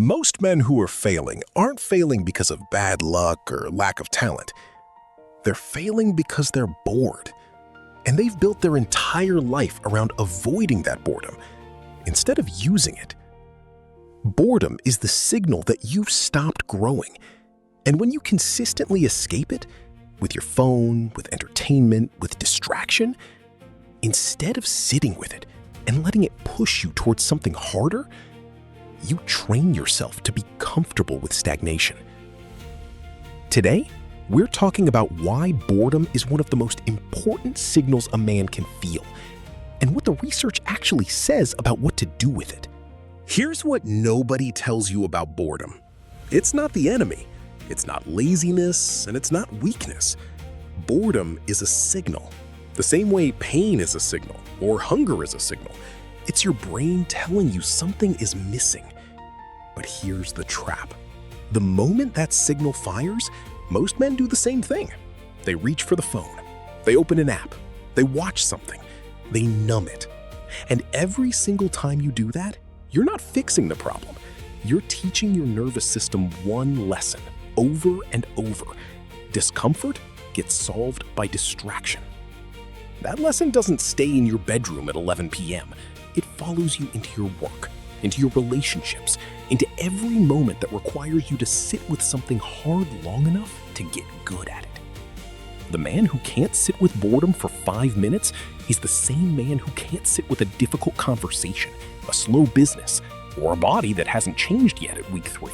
Most men who are failing aren't failing because of bad luck or lack of talent. They're failing because they're bored. And they've built their entire life around avoiding that boredom instead of using it. Boredom is the signal that you've stopped growing. And when you consistently escape it, with your phone, with entertainment, with distraction, instead of sitting with it and letting it push you towards something harder, you train yourself to be comfortable with stagnation. Today, we're talking about why boredom is one of the most important signals a man can feel, and what the research actually says about what to do with it. Here's what nobody tells you about boredom. It's not the enemy. It's not laziness, and it's not weakness. Boredom is a signal. The same way pain is a signal, or hunger is a signal. It's your brain telling you something is missing. But here's the trap. The moment that signal fires, most men do the same thing. They reach for the phone. They open an app. They watch something. They numb it. And every single time you do that, you're not fixing the problem. You're teaching your nervous system one lesson over and over. Discomfort gets solved by distraction. That lesson doesn't stay in your bedroom at 11 p.m. It follows you into your work, into your relationships, into every moment that requires you to sit with something hard long enough to get good at it. The man who can't sit with boredom for 5 minutes is the same man who can't sit with a difficult conversation, a slow business, or a body that hasn't changed yet at week 3.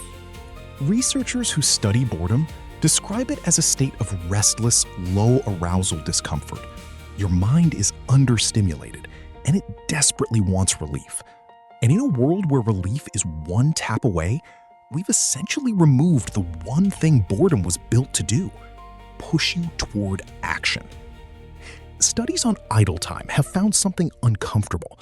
Researchers who study boredom describe it as a state of restless, low arousal discomfort. Your mind is understimulated, and it desperately wants relief. And in a world where relief is one tap away, we've essentially removed the one thing boredom was built to do: push you toward action. Studies on idle time have found something uncomfortable.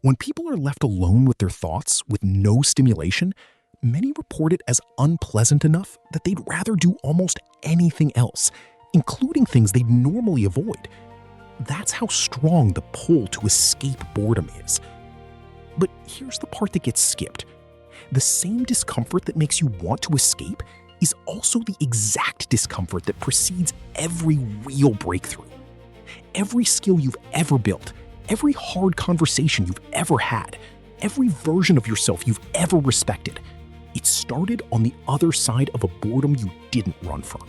When people are left alone with their thoughts, with no stimulation, many report it as unpleasant enough that they'd rather do almost anything else, including things they'd normally avoid. That's how strong the pull to escape boredom is. But here's the part that gets skipped. The same discomfort that makes you want to escape is also the exact discomfort that precedes every real breakthrough. Every skill you've ever built, every hard conversation you've ever had, every version of yourself you've ever respected, it started on the other side of a boredom you didn't run from.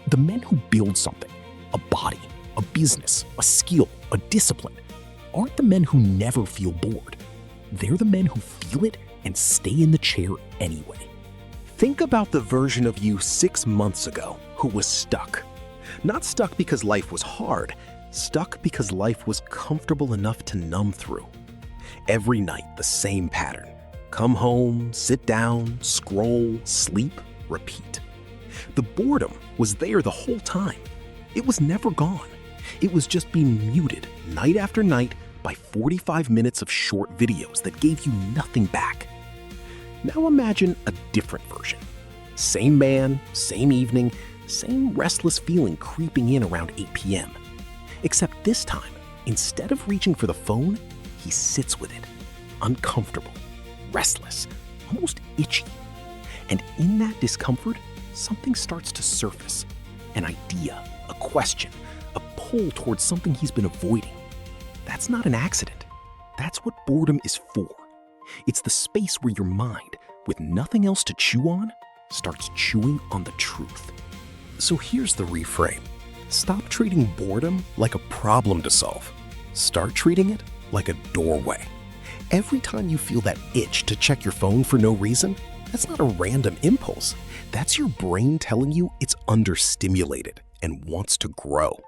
The men who build something, a body, a business, a skill, a discipline, aren't the men who never feel bored. They're the men who feel it and stay in the chair anyway. Think about the version of you 6 months ago who was stuck. Not stuck because life was hard, stuck because life was comfortable enough to numb through. Every night, the same pattern. Come home, sit down, scroll, sleep, repeat. The boredom was there the whole time. It was never gone. It was just being muted night after night by 45 minutes of short videos that gave you nothing back. Now imagine a different version. Same man, same evening, same restless feeling creeping in around 8 p.m. Except this time, instead of reaching for the phone, he sits with it, uncomfortable, restless, almost itchy. And in that discomfort, something starts to surface. An idea, a question, a pull towards something he's been avoiding. That's not an accident. That's what boredom is for. It's the space where your mind, with nothing else to chew on, starts chewing on the truth. So here's the reframe. Stop treating boredom like a problem to solve. Start treating it like a doorway. Every time you feel that itch to check your phone for no reason, that's not a random impulse. That's your brain telling you it's understimulated and wants to grow.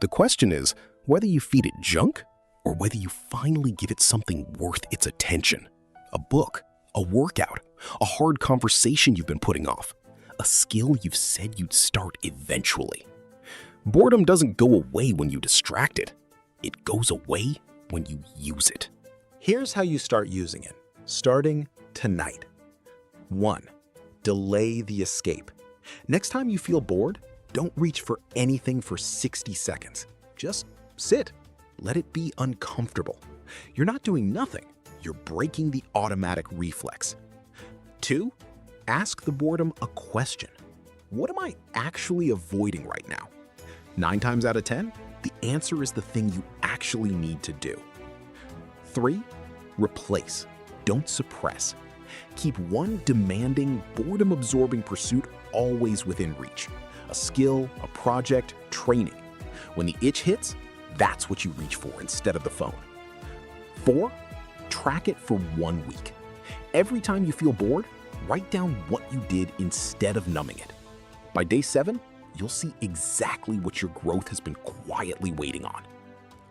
The question is whether you feed it junk or whether you finally give it something worth its attention. A book, a workout, a hard conversation you've been putting off, a skill you've said you'd start eventually. Boredom doesn't go away when you distract it. It goes away when you use it. Here's how you start using it, starting tonight. 1. Delay the escape. Next time you feel bored, don't reach for anything for 60 seconds. Just sit. Let it be uncomfortable. You're not doing nothing. You're breaking the automatic reflex. 2. Ask the boredom a question. What am I actually avoiding right now? 9 times out of 10, the answer is the thing you actually need to do. 3. Replace. Don't suppress. Keep one demanding, boredom-absorbing pursuit always within reach. A skill, a project, training. When the itch hits, that's what you reach for instead of the phone. 4. Track it for 1 week. Every time you feel bored, write down what you did instead of numbing it. By day 7, you'll see exactly what your growth has been quietly waiting on.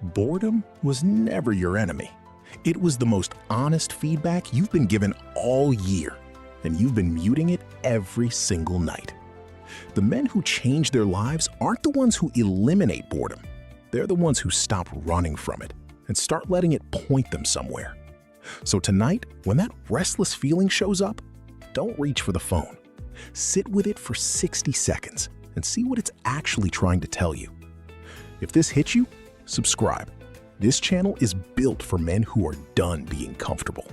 Boredom was never your enemy. It was the most honest feedback you've been given all year, and you've been muting it every single night. The men who change their lives aren't the ones who eliminate boredom. They're the ones who stop running from it and start letting it point them somewhere. So tonight, when that restless feeling shows up, don't reach for the phone. Sit with it for 60 seconds and see what it's actually trying to tell you. If this hits you, subscribe. This channel is built for men who are done being comfortable.